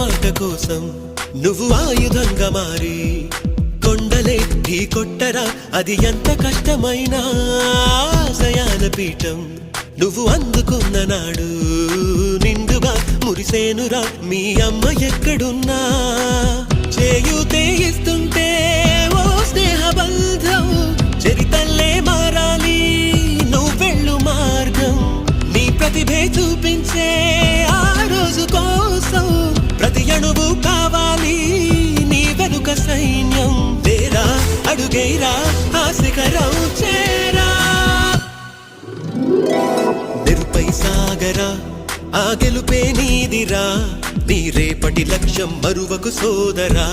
మాట కోసం నువ్వు ఆయుధంగా మారి కొండలే ఢీ కొట్టరా, అది ఎంత కష్టమైనా ఆశయాల పీఠం నువ్వు అందుకున్న నాడు నిండుగా మురిసేనురా మీ అమ్మ ఎక్కడున్నా. చేయూతే ఇస్తుంటే ఓ స్నేహ బంధం చరితల్లే మారాలి నువ్వెళ్ళు మార్గం. నీ ప్రతిభే చూపించే ఆ రోజు కోసం ప్రతి అణువు కావాలి నీ వెనుక సైన్యం. లేరా అడుగేరా ఆ శిఖరం చేరా, నిరుపై సాగరా ఆ గెలుపే నీదిరా, నీ రేపటి లక్ష్యం మరువకు సోదరా.